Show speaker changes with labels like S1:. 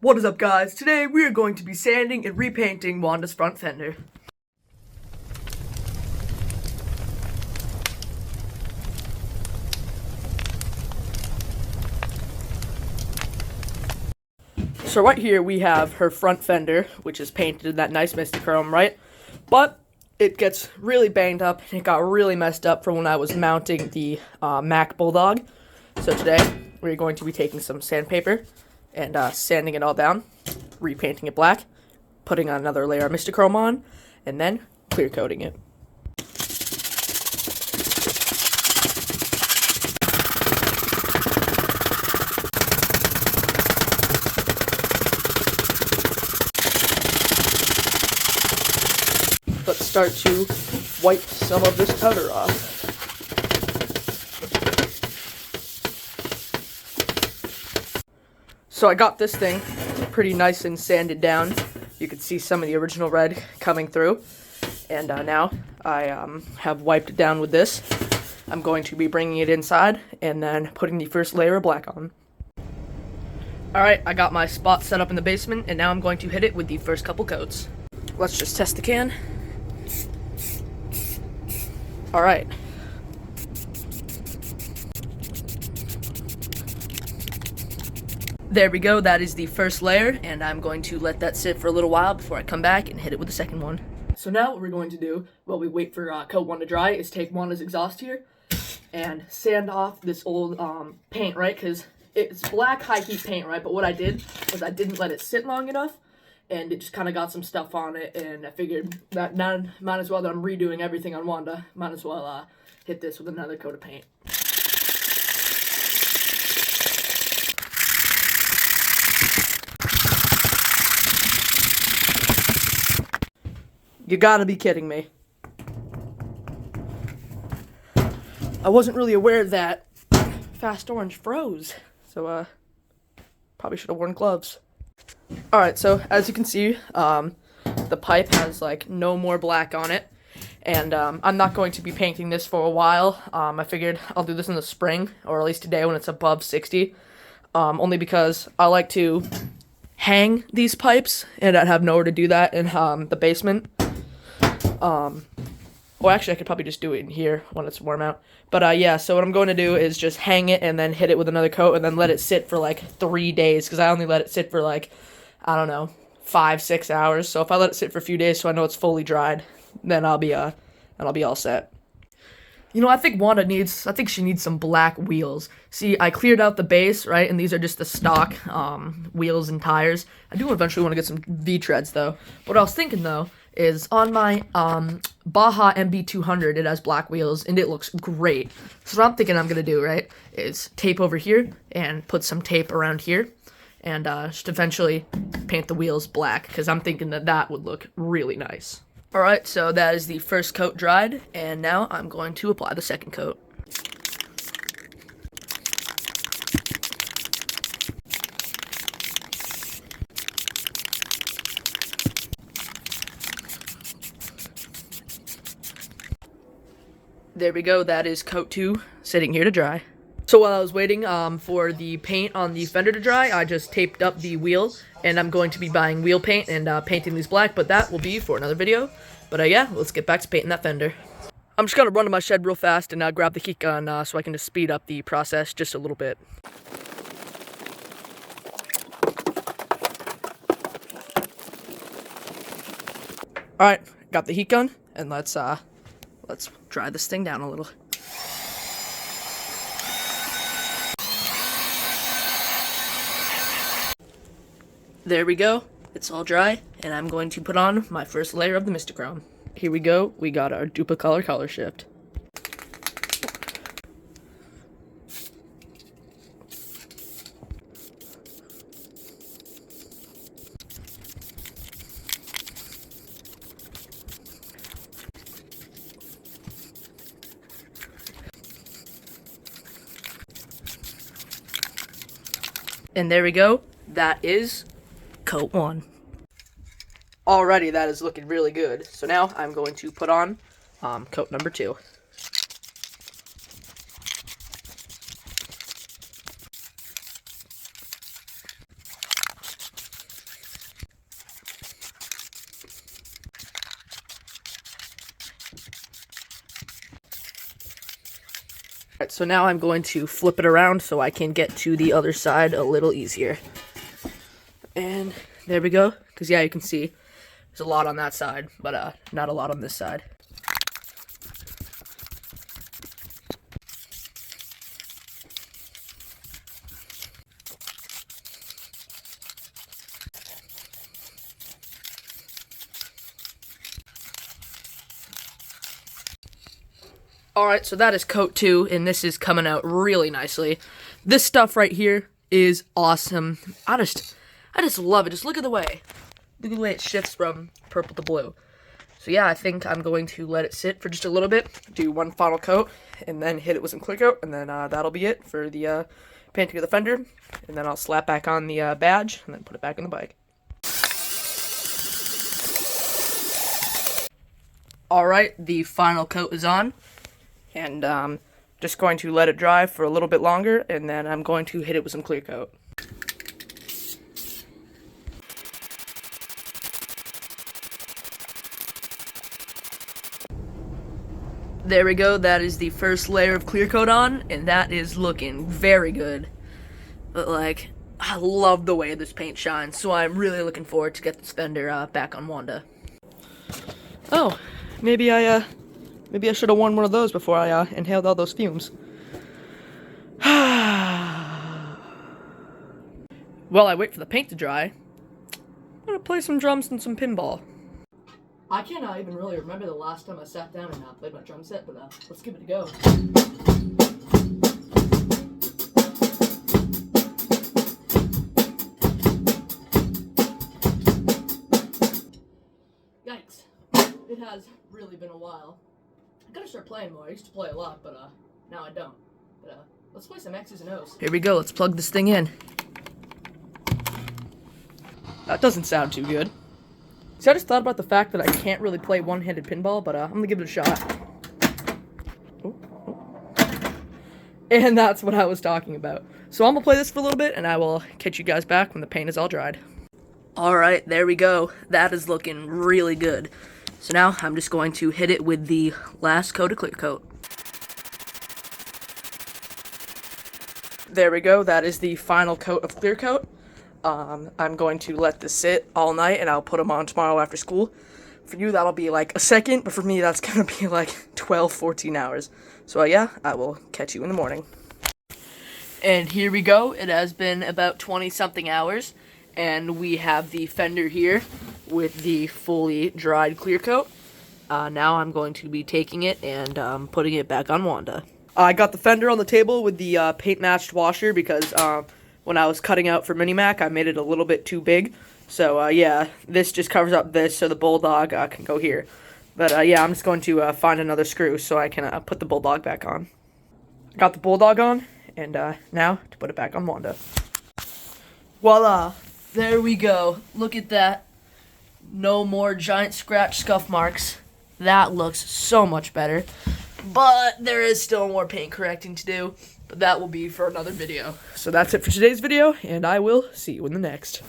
S1: What is up, guys? Today we are going to be sanding and repainting Wanda's front fender. So right here we have her front fender, which is painted in that nice misty chrome, right? But it gets really banged up and it got really messed up from when I was mounting the Mac Bulldog. So today we're going to be taking some sandpaper and sanding it all down, repainting it black, putting on another layer of Mistachrome on, and then clear coating it. Let's start to wipe some of this powder off. So I got this thing pretty nice and sanded down. You can see some of the original red coming through. And now I have wiped it down with this. I'm going to be bringing it inside and then putting the first layer of black on. Alright, I got my spot set up in the basement and now I'm going to hit it with the first couple coats. Let's just test the can. Alright. There we go, that is the first layer, and I'm going to let that sit for a little while before I come back and hit it with the second one. So now what we're going to do, while we wait for coat 1 to dry, is take Wanda's exhaust here and sand off this old paint, right? Because it's black high heat paint, right? But what I did was I didn't let it sit long enough, and it just kind of got some stuff on it, and I figured that now might as well that I'm redoing everything on Wanda, might as well hit this with another coat of paint. You gotta be kidding me. I wasn't really aware that Fast Orange froze, so probably should have worn gloves. Alright, so as you can see, the pipe has like no more black on it, and I'm not going to be painting this for a while. I figured I'll do this in the spring, or at least today when it's above 60, only because I like to hang these pipes, and I'd have nowhere to do that in the basement. Well, actually, I could probably just do it in here when it's warm out. But, yeah, so what I'm going to do is just hang it and then hit it with another coat and then let it sit for, like, 3 days. Because I only let it sit for, like, I don't know, 5-6 hours. So if I let it sit for a few days so I know it's fully dried, then I'll be all set. You know, I think she needs some black wheels. See, I cleared out the base, right? And these are just the stock wheels and tires. I do eventually want to get some V-treads, though. What I was thinking, though, is on my Baja MB200, it has black wheels, and it looks great. So what I'm thinking I'm going to do, right, is tape over here and put some tape around here and just eventually paint the wheels black, because I'm thinking that that would look really nice. Alright, so that is the first coat dried, and now I'm going to apply the second coat. There we go, that is coat 2 sitting here to dry. So while I was waiting for the paint on the fender to dry, I just taped up the wheel, and I'm going to be buying wheel paint and painting these black, but that will be for another video. But yeah, let's get back to painting that fender. I'm just going to run to my shed real fast and grab the heat gun so I can just speed up the process just a little bit. Alright, got the heat gun, and let's dry this thing down a little. There we go. It's all dry, and I'm going to put on my first layer of the Mistachrome. Here we go. We got our Duplicolor color shift. And there we go. That is coat 1. Alrighty, that is looking really good. So now I'm going to put on coat number 2. Alright, so now I'm going to flip it around so I can get to the other side a little easier. And there we go. Because, yeah, you can see there's a lot on that side, but not a lot on this side. Alright, so that is coat 2, and this is coming out really nicely. This stuff right here is awesome. I just love it. Just look at the way it shifts from purple to blue. So yeah, I think I'm going to let it sit for just a little bit, do one final coat, and then hit it with some clear coat, and then that'll be it for the painting of the fender. And then I'll slap back on the badge, and then put it back on the bike. Alright, the final coat is on. And just going to let it dry for a little bit longer, and then I'm going to hit it with some clear coat. There we go, that is the first layer of clear coat on, and that is looking very good. But like, I love the way this paint shines, so I'm really looking forward to get this fender back on Wanda. Oh, maybe I should have worn one of those before I inhaled all those fumes. While I wait for the paint to dry, I'm gonna play some drums and some pinball. I can't even really remember the last time I sat down and played my drum set, but let's give it a go. Yikes. It has really been a while. I gotta start playing more. I used to play a lot, but now I don't. But let's play some X's and O's. Here we go. Let's plug this thing in. That doesn't sound too good. See, I just thought about the fact that I can't really play one-handed pinball, but I'm gonna give it a shot. Ooh, ooh. And that's what I was talking about. So I'm gonna play this for a little bit, and I will catch you guys back when the paint is all dried. Alright, there we go. That is looking really good. So now I'm just going to hit it with the last coat of clear coat. There we go. That is the final coat of clear coat. I'm going to let this sit all night, and I'll put them on tomorrow after school. For you, that'll be like a second, but for me, that's going to be like 12, 14 hours. So yeah, I will catch you in the morning. And here we go. It has been about 20-something hours, and we have the fender here with the fully dried clear coat. Now I'm going to be taking it and putting it back on Wanda. I got the fender on the table with the paint-matched washer because when I was cutting out for Mini-Mac, I made it a little bit too big. So, yeah, this just covers up this so the Bulldog can go here. But, yeah, I'm just going to find another screw so I can put the Bulldog back on. Got the Bulldog on, and now to put it back on Wanda. Voila! There we go. Look at that. No more giant scratch scuff marks. That looks so much better. But there is still more paint correcting to do. But that will be for another video. So that's it for today's video, and I will see you in the next.